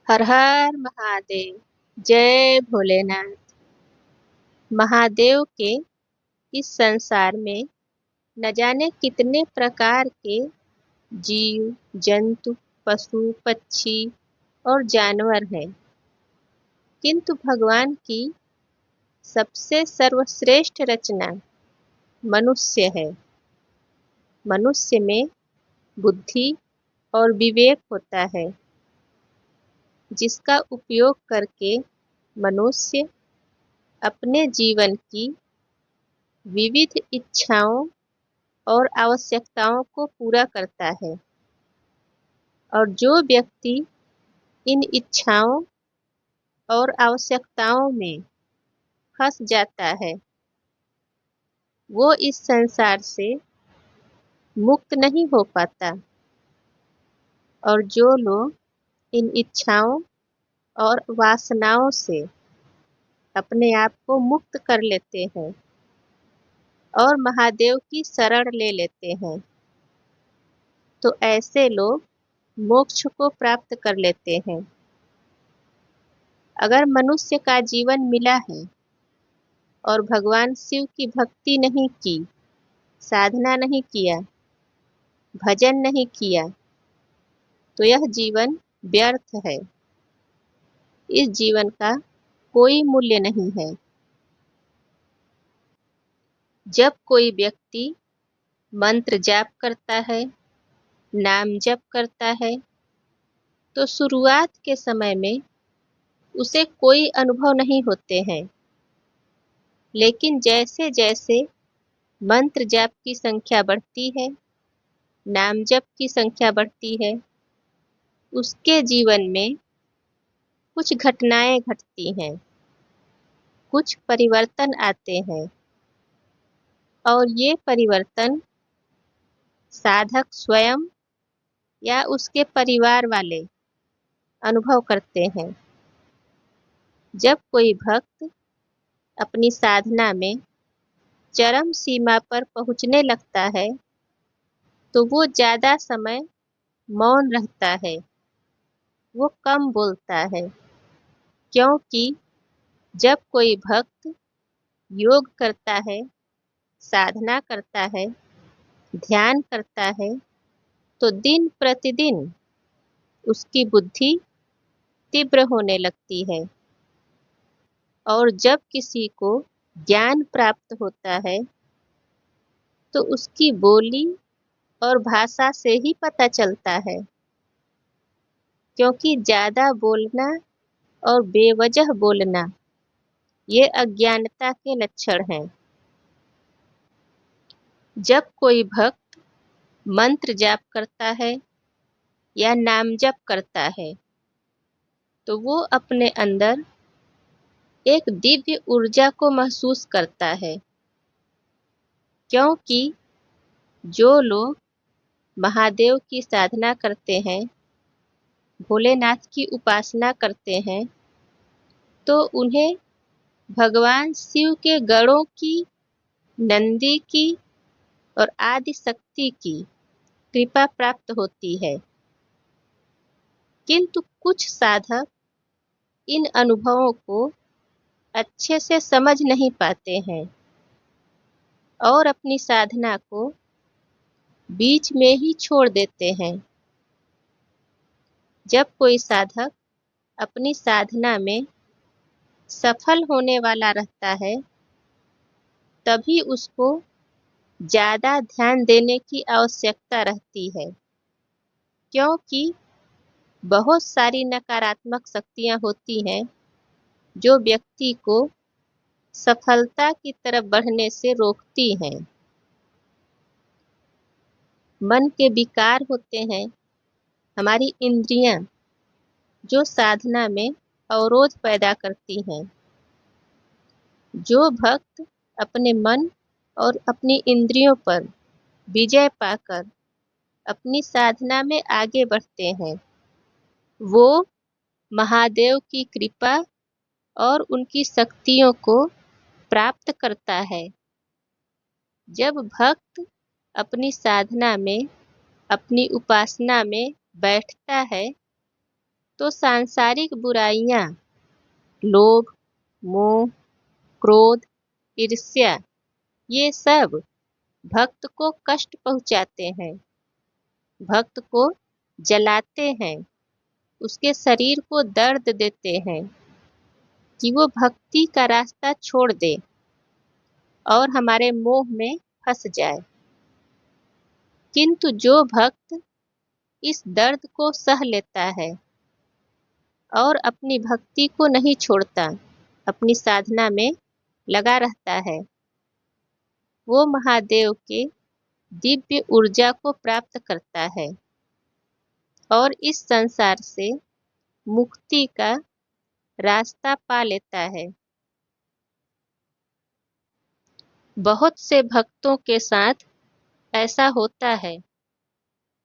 हर हर महादेव। जय भोलेनाथ। महादेव के इस संसार में न जाने कितने प्रकार के जीव जंतु पशु पक्षी और जानवर हैं, किंतु भगवान की सबसे सर्वश्रेष्ठ रचना मनुष्य है। मनुष्य में बुद्धि और विवेक होता है, जिसका उपयोग करके मनुष्य अपने जीवन की विविध इच्छाओं और आवश्यकताओं को पूरा करता है। और जो व्यक्ति इन इच्छाओं और आवश्यकताओं में फंस जाता है, वो इस संसार से मुक्त नहीं हो पाता। और जो लोग इन इच्छाओं और वासनाओं से अपने आप को मुक्त कर लेते हैं और महादेव की शरण ले लेते हैं, तो ऐसे लोग मोक्ष को प्राप्त कर लेते हैं। अगर मनुष्य का जीवन मिला है और भगवान शिव की भक्ति नहीं की, साधना नहीं किया, भजन नहीं किया, तो यह जीवन व्यर्थ है। इस जीवन का कोई मूल्य नहीं है। जब कोई व्यक्ति मंत्र जाप करता है, नाम जप करता है, तो शुरुआत के समय में उसे कोई अनुभव नहीं होते हैं। लेकिन जैसे जैसे मंत्र जाप की संख्या बढ़ती है, नाम जप की संख्या बढ़ती है, उसके जीवन में कुछ घटनाएं घटती हैं, कुछ परिवर्तन आते हैं। और ये परिवर्तन साधक स्वयं या उसके परिवार वाले अनुभव करते हैं। जब कोई भक्त अपनी साधना में चरम सीमा पर पहुंचने लगता है, तो वो ज़्यादा समय मौन रहता है, वो कम बोलता है। क्योंकि जब कोई भक्त योग करता है, साधना करता है, ध्यान करता है, तो दिन प्रतिदिन उसकी बुद्धि तीव्र होने लगती है। और जब किसी को ज्ञान प्राप्त होता है, तो उसकी बोली और भाषा से ही पता चलता है। क्योंकि ज़्यादा बोलना और बेवजह बोलना ये अज्ञानता के लक्षण हैं। जब कोई भक्त मंत्र जाप करता है या नाम जप करता है, तो वो अपने अंदर एक दिव्य ऊर्जा को महसूस करता है। क्योंकि जो लोग महादेव की साधना करते हैं, भोलेनाथ की उपासना करते हैं, तो उन्हें भगवान शिव के गणों की, नंदी की और आदि शक्ति की कृपा प्राप्त होती है। किंतु कुछ साधक इन अनुभवों को अच्छे से समझ नहीं पाते हैं और अपनी साधना को बीच में ही छोड़ देते हैं। जब कोई साधक अपनी साधना में सफल होने वाला रहता है, तभी उसको ज़्यादा ध्यान देने की आवश्यकता रहती है। क्योंकि बहुत सारी नकारात्मक शक्तियाँ होती हैं, जो व्यक्ति को सफलता की तरफ बढ़ने से रोकती हैं। मन के विकार होते हैं, हमारी इंद्रियां, जो साधना में अवरोध पैदा करती हैं। जो भक्त अपने मन और अपनी इंद्रियों पर विजय पाकर अपनी साधना में आगे बढ़ते हैं, वो महादेव की कृपा और उनकी शक्तियों को प्राप्त करता है। जब भक्त अपनी साधना में, अपनी उपासना में बैठता है, तो सांसारिक बुराइयां, लोभ, मोह, क्रोध, ईर्ष्या, ये सब भक्त को कष्ट पहुंचाते हैं, भक्त को जलाते हैं, उसके शरीर को दर्द देते हैं कि वो भक्ति का रास्ता छोड़ दे और हमारे मोह में फंस जाए। किंतु जो भक्त इस दर्द को सह लेता है और अपनी भक्ति को नहीं छोड़ता, अपनी साधना में लगा रहता है, वो महादेव के दिव्य ऊर्जा को प्राप्त करता है और इस संसार से मुक्ति का रास्ता पा लेता है। बहुत से भक्तों के साथ ऐसा होता है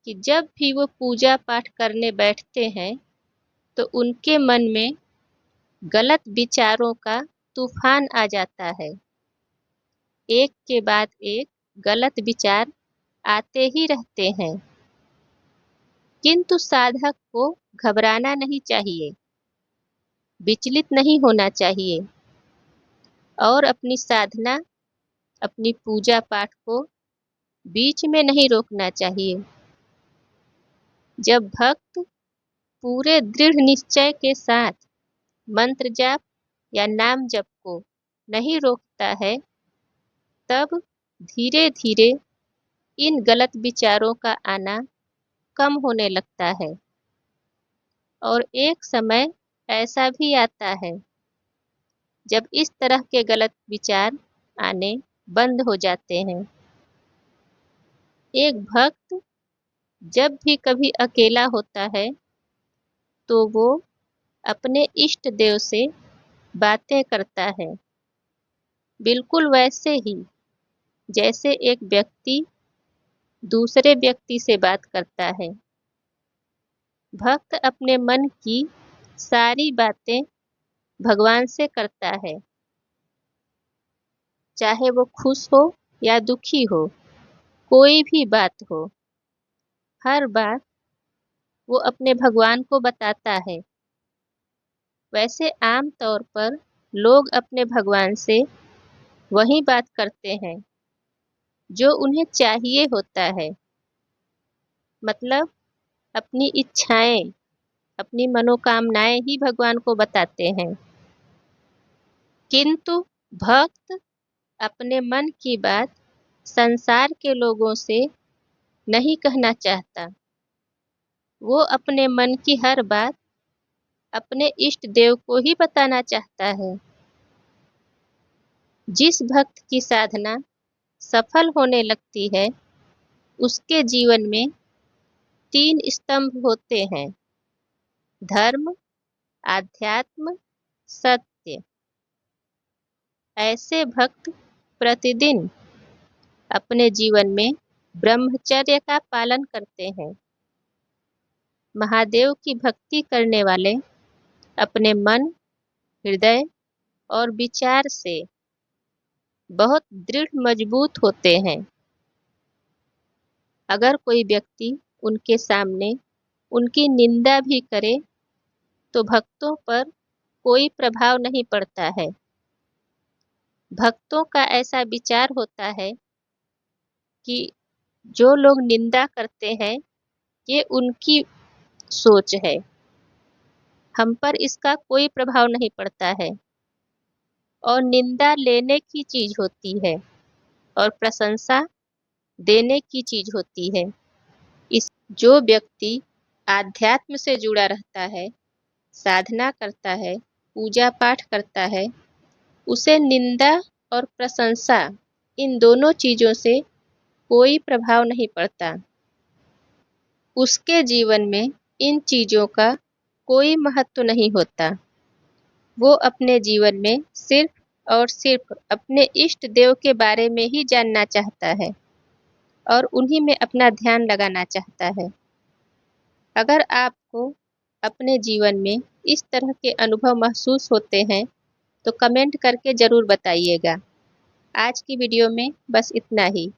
कि जब भी वो पूजा पाठ करने बैठते हैं तो उनके मन में गलत विचारों का तूफान आ जाता है। एक के बाद एक गलत विचार आते ही रहते हैं। किंतु साधक को घबराना नहीं चाहिए, विचलित नहीं होना चाहिए और अपनी साधना, अपनी पूजा पाठ को बीच में नहीं रोकना चाहिए। जब भक्त पूरे दृढ़ निश्चय के साथ मंत्र जाप या नाम जप को नहीं रोकता है, तब धीरे धीरे इन गलत विचारों का आना कम होने लगता है और एक समय ऐसा भी आता है जब इस तरह के गलत विचार आने बंद हो जाते हैं। एक भक्त जब भी कभी अकेला होता है तो वो अपने इष्ट देव से बातें करता है, बिल्कुल वैसे ही जैसे एक व्यक्ति दूसरे व्यक्ति से बात करता है। भक्त अपने मन की सारी बातें भगवान से करता है, चाहे वो खुश हो या दुखी हो, कोई भी बात हो, हर बात वो अपने भगवान को बताता है। वैसे आम तौर पर लोग अपने भगवान से वही बात करते हैं जो उन्हें चाहिए होता है, मतलब अपनी इच्छाएं, अपनी मनोकामनाएं ही भगवान को बताते हैं। किंतु भक्त अपने मन की बात संसार के लोगों से नहीं कहना चाहता। वो अपने मन की हर बात अपने इष्ट देव को ही बताना चाहता है। जिस भक्त की साधना सफल होने लगती है, उसके जीवन में 3 स्तंभ होते हैं: धर्म, आध्यात्म, सत्य। ऐसे भक्त प्रतिदिन अपने जीवन में ब्रह्मचर्य का पालन करते हैं। महादेव की भक्ति करने वाले अपने मन, हृदय और विचार से बहुत दृढ़ मजबूत होते हैं। अगर कोई व्यक्ति उनके सामने उनकी निंदा भी करे तो भक्तों पर कोई प्रभाव नहीं पड़ता है। भक्तों का ऐसा विचार होता है कि जो लोग निंदा करते हैं ये उनकी सोच है, हम पर इसका कोई प्रभाव नहीं पड़ता है। और निंदा लेने की चीज होती है और प्रशंसा देने की चीज होती है। इस जो व्यक्ति आध्यात्म से जुड़ा रहता है, साधना करता है, पूजा पाठ करता है, उसे निंदा और प्रशंसा, इन दोनों चीजों से कोई प्रभाव नहीं पड़ता। उसके जीवन में इन चीजों का कोई महत्व नहीं होता। वो अपने जीवन में सिर्फ और सिर्फ अपने इष्ट देव के बारे में ही जानना चाहता है और उन्हीं में अपना ध्यान लगाना चाहता है। अगर आपको अपने जीवन में इस तरह के अनुभव महसूस होते हैं तो कमेंट करके ज़रूर बताइएगा। आज की वीडियो में बस इतना ही।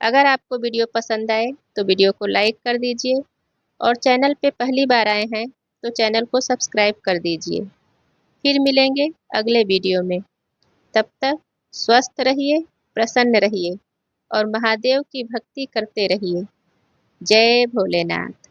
अगर आपको वीडियो पसंद आए तो वीडियो को लाइक कर दीजिए और चैनल पे पहली बार आए हैं तो चैनल को सब्सक्राइब कर दीजिए। फिर मिलेंगे अगले वीडियो में। तब तक स्वस्थ रहिए, प्रसन्न रहिए और महादेव की भक्ति करते रहिए। जय भोलेनाथ।